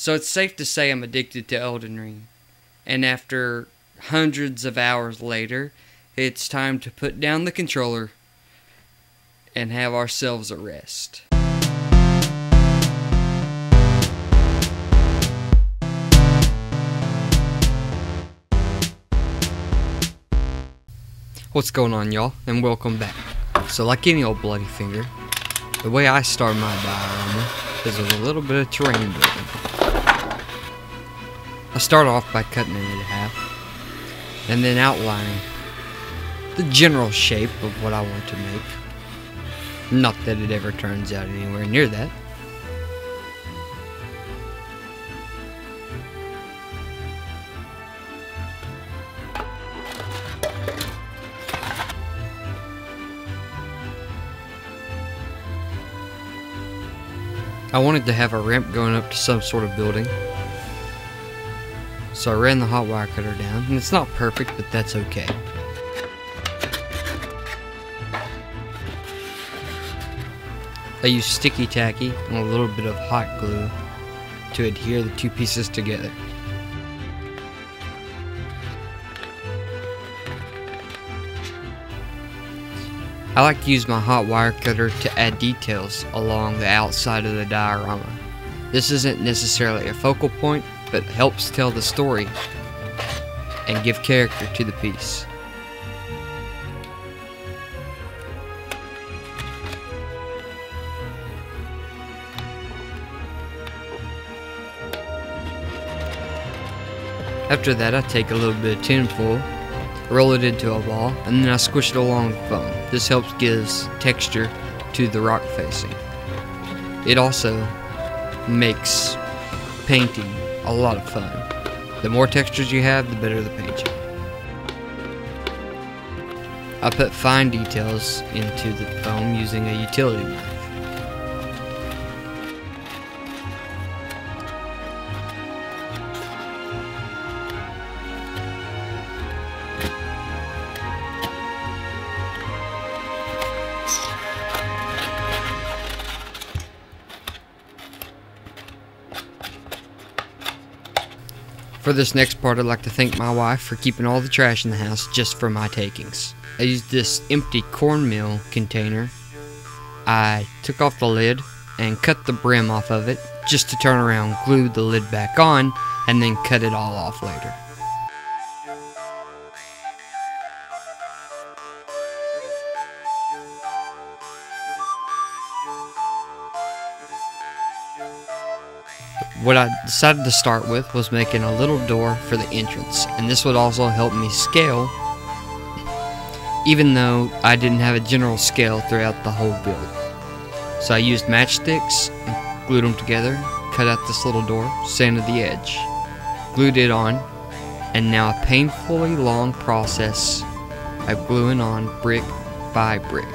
So it's safe to say I'm addicted to Elden Ring. And after hundreds of hours later, it's time to put down the controller and have ourselves a rest. What's going on, y'all, and welcome back. So like any old bloody finger, the way I start my diorama is with a little bit of terrain building. I start off by cutting it in half, and then outlining the general shape of what I want to make. Not that it ever turns out anywhere near that. I wanted to have a ramp going up to some sort of building, so I ran the hot wire cutter down, and it's not perfect, but that's okay. I used sticky tacky and a little bit of hot glue to adhere the two pieces together. I like to use my hot wire cutter to add details along the outside of the diorama. This isn't necessarily a focal point, but helps tell the story and give character to the piece. After that, I take a little bit of tinfoil, roll it into a ball, and then I squish it along the foam. This helps gives texture to the rock facing. It also makes painting a lot of fun. The more textures you have, the better the paint. I put fine details into the foam using a utility knife. For this next part, I'd like to thank my wife for keeping all the trash in the house just for my takings. I used this empty cornmeal container. I took off the lid and cut the brim off of it just to turn around, glue the lid back on, and then cut it all off later. What I decided to start with was making a little door for the entrance, and this would also help me scale, even though I didn't have a general scale throughout the whole build. So I used matchsticks and glued them together, cut out this little door, sanded the edge, glued it on, and now a painfully long process of gluing on brick by brick.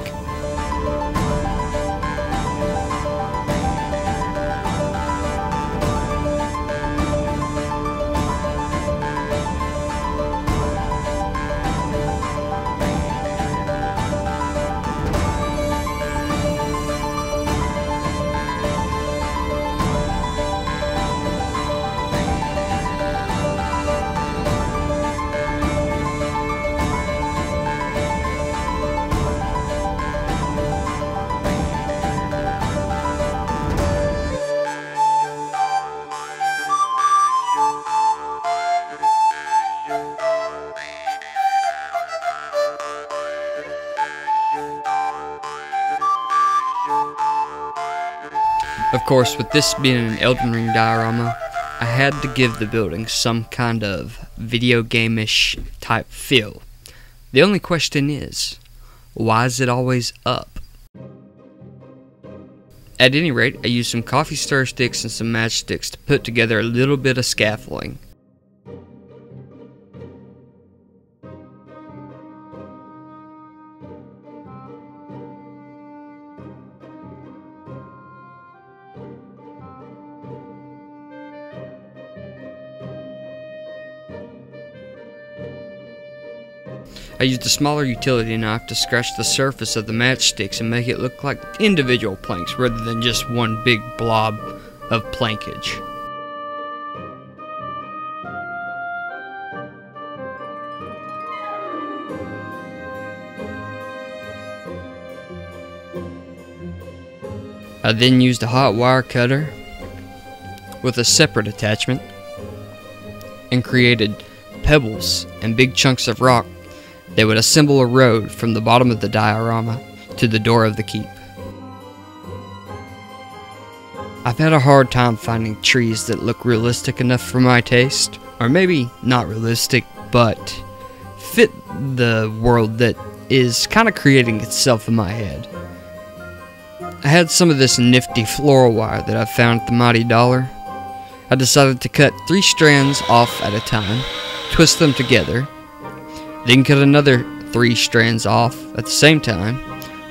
Of course, with this being an Elden Ring diorama, I had to give the building some kind of video game-ish type feel. The only question is, why is it always up? At any rate, I used some coffee stir sticks and some matchsticks to put together a little bit of scaffolding. I used a smaller utility knife to scratch the surface of the matchsticks and make it look like individual planks rather than just one big blob of plankage. I then used a hot wire cutter with a separate attachment and created pebbles and big chunks of rock that would assemble a road from the bottom of the diorama to the door of the keep. I've had a hard time finding trees that look realistic enough for my taste, or maybe not realistic, but fit the world that is kind of creating itself in my head. I had some of this nifty floral wire that I found at the Mighty Dollar. I decided to cut 3 strands off at a time, twist them together, then cut another 3 strands off at the same time,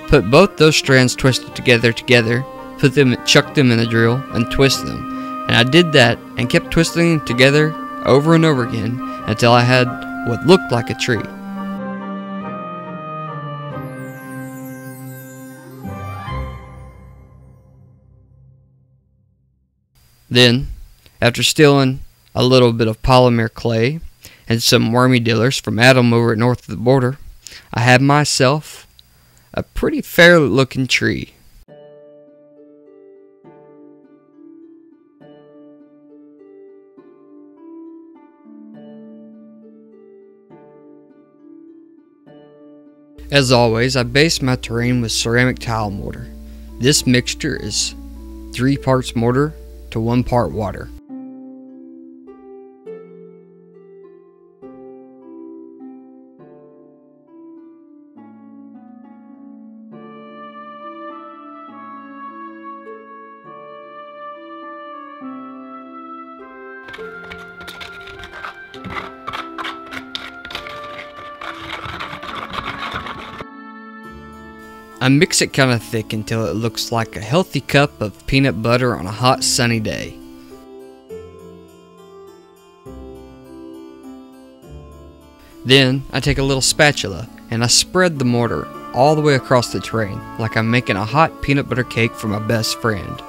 put both those strands twisted together, chuck them in the drill, and twist them. And I did that and kept twisting them together over and over again until I had what looked like a tree. Then, after stealing a little bit of polymer clay and some wormy dillers from Adam over north of the border, I had myself a pretty fair looking tree. As always, I based my terrain with ceramic tile mortar. This mixture is 3 parts mortar to 1 part water. I mix it kind of thick until it looks like a healthy cup of peanut butter on a hot sunny day. Then I take a little spatula and I spread the mortar all the way across the terrain like I'm making a hot peanut butter cake for my best friend.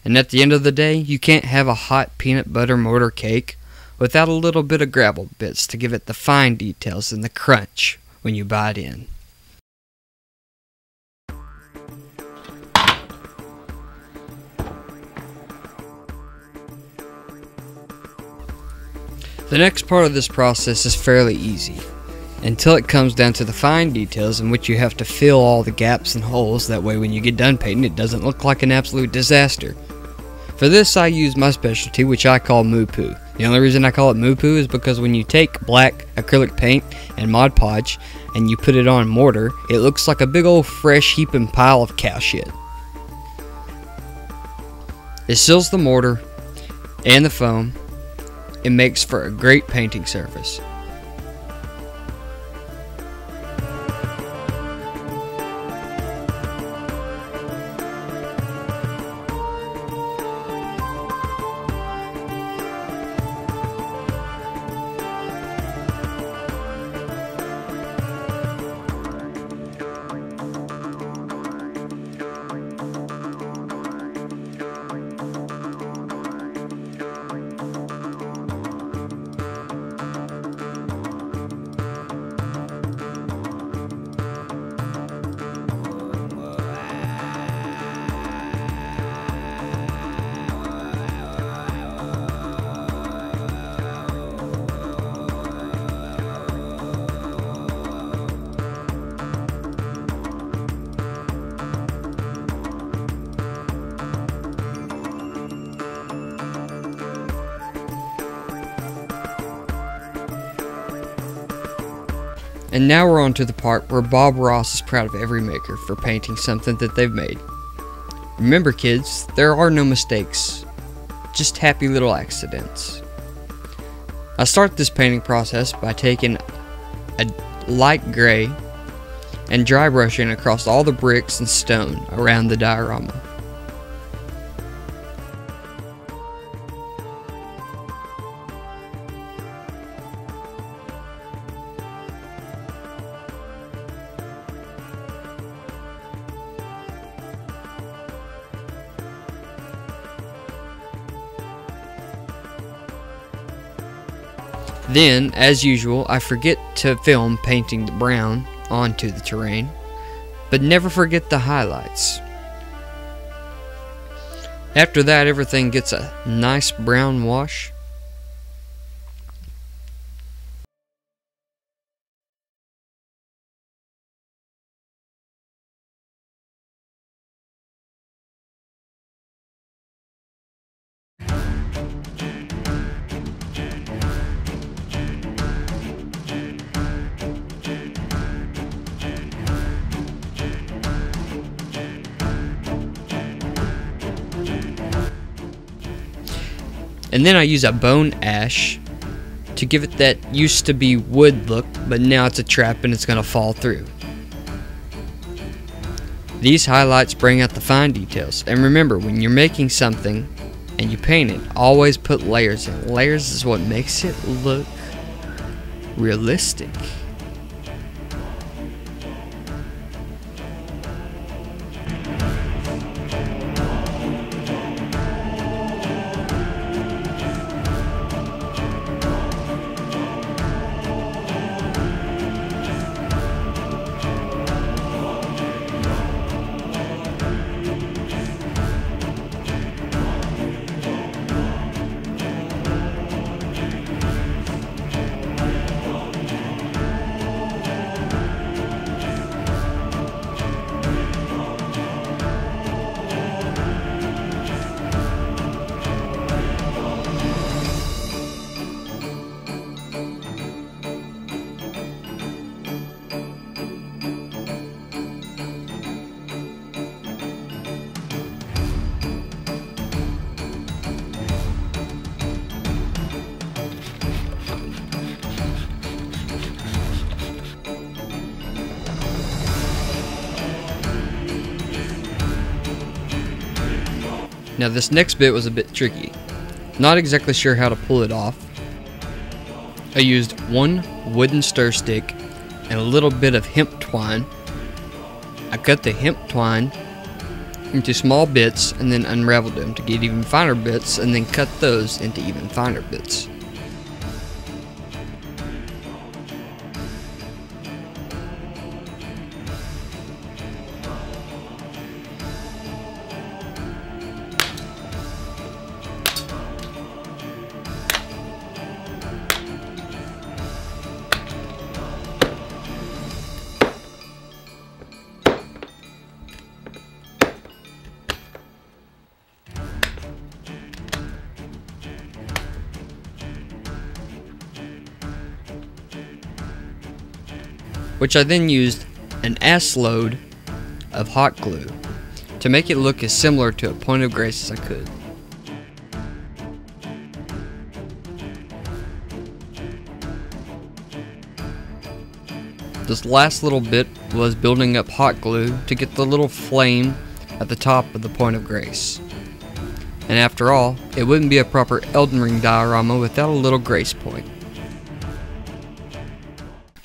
And at the end of the day, you can't have a hot peanut butter mortar cake without a little bit of gravel bits to give it the fine details and the crunch when you bite in. The next part of this process is fairly easy, until it comes down to the fine details in which you have to fill all the gaps and holes, that way when you get done painting it doesn't look like an absolute disaster. For this I use my specialty, which I call Moo Poo. The only reason I call it Moo Poo is because when you take black acrylic paint and Mod Podge and you put it on mortar, it looks like a big old fresh heaping pile of cow shit. It seals the mortar and the foam. It makes for a great painting surface. And now we're on to the part where Bob Ross is proud of every maker for painting something that they've made. Remember kids, there are no mistakes, just happy little accidents. I start this painting process by taking a light gray and dry brushing across all the bricks and stone around the diorama. Then, as usual, I forget to film painting the brown onto the terrain, but never forget the highlights. After that, everything gets a nice brown wash. And then I use a bone ash to give it that used to be wood look, but now it's a trap and it's going to fall through. These highlights bring out the fine details. And remember, when you're making something and you paint it, always put layers in. Layers is what makes it look realistic. Now this next bit was a bit tricky. Not exactly sure how to pull it off. I used one wooden stir stick and a little bit of hemp twine. I cut the hemp twine into small bits and then unraveled them to get even finer bits, and then cut those into even finer bits. Which I then used an ass load of hot glue to make it look as similar to a point of grace as I could. This last little bit was building up hot glue to get the little flame at the top of the point of grace. And after all, it wouldn't be a proper Elden Ring diorama without a little grace point.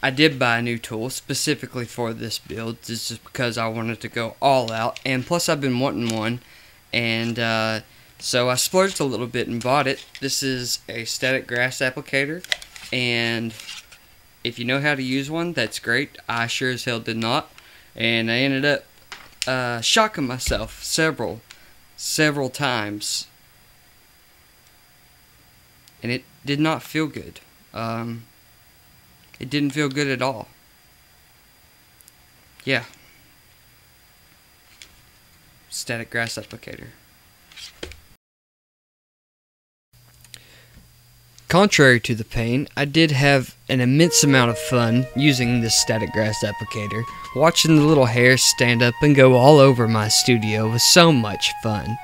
I did buy a new tool specifically for this build. This is because I wanted to go all out, and plus I've been wanting one, and so I splurged a little bit and bought it. This is a static grass applicator, and if you know how to use one, that's great. I sure as hell did not, and I ended up shocking myself several times, and it did not feel good. It didn't feel good at all. Yeah. Static grass applicator. Contrary to the pain, I did have an immense amount of fun using this static grass applicator. Watching the little hairs stand up and go all over my studio was so much fun.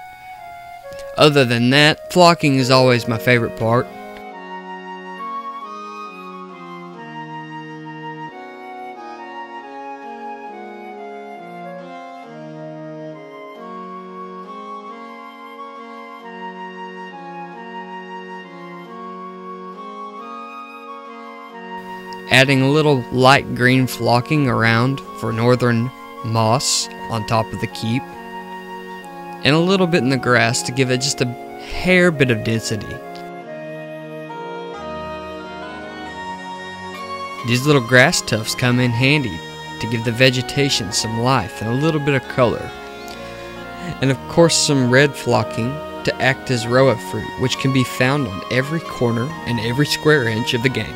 Other than that, flocking is always my favorite part. Adding a little light green flocking around for northern moss on top of the keep, and a little bit in the grass to give it just a hair bit of density. These little grass tufts come in handy to give the vegetation some life and a little bit of color. And of course some red flocking to act as roa fruit, which can be found on every corner and every square inch of the game.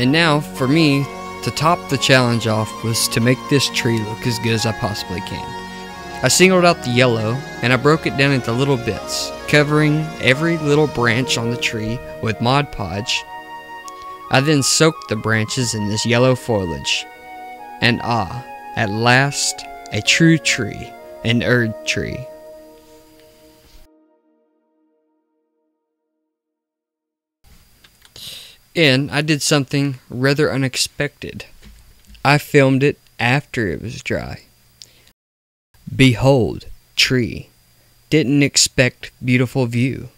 And now, for me, to top the challenge off was to make this tree look as good as I possibly can. I singled out the yellow, and I broke it down into little bits, covering every little branch on the tree with Mod Podge. I then soaked the branches in this yellow foliage. And at last, a true tree, an Erd tree. And I did something rather unexpected. I filmed it after it was dry. Behold, tree. Didn't expect beautiful view.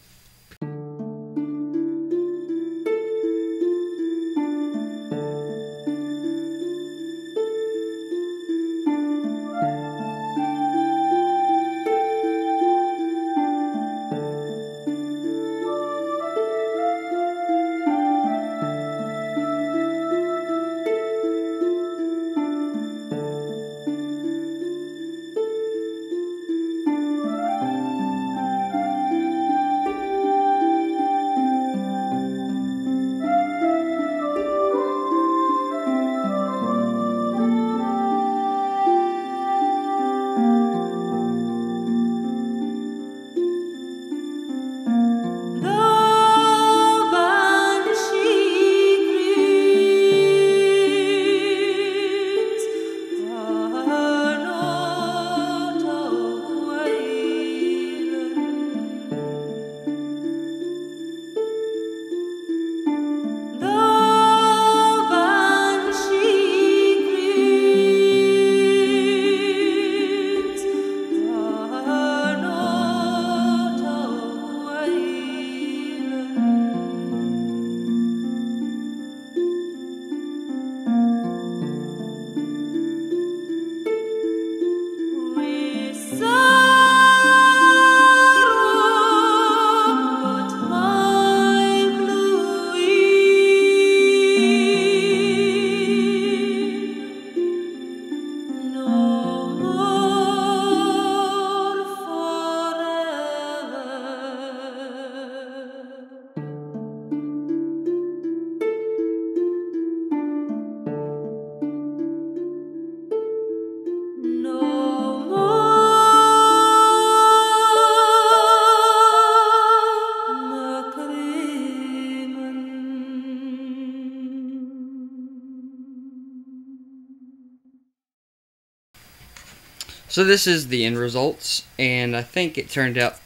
So this is the end results, and I think it turned out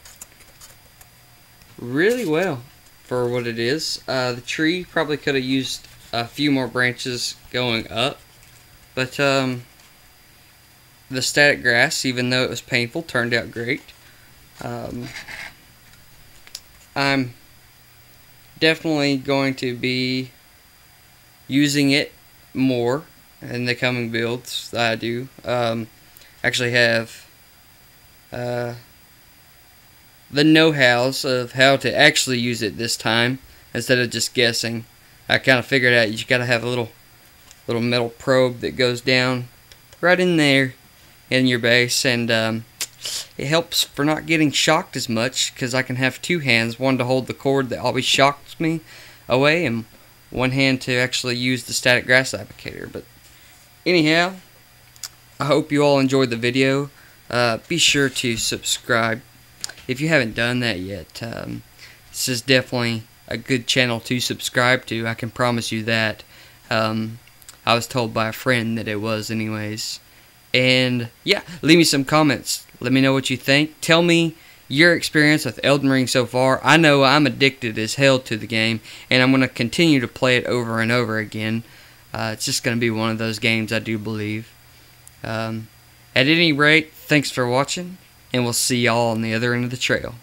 really well for what it is. The tree probably could have used a few more branches going up, but the static grass, even though it was painful, turned out great. I'm definitely going to be using it more in the coming builds that I do. Actually have the know-hows of how to actually use it this time instead of just guessing. I kind of figured out you gotta have a little metal probe that goes down right in there in your base, and it helps for not getting shocked as much because I can have two hands, one to hold the cord that always shocks me away and one hand to actually use the static grass applicator. But anyhow, I hope you all enjoyed the video. Be sure to subscribe if you haven't done that yet. This is definitely a good channel to subscribe to. I can promise you that. I was told by a friend that it was anyways. And yeah, leave me some comments. Let me know what you think. Tell me your experience with Elden Ring so far. I know I'm addicted as hell to the game, and I'm going to continue to play it over and over again. It's just going to be one of those games, I do believe. At any rate, thanks for watching, and we'll see y'all on the other end of the trail.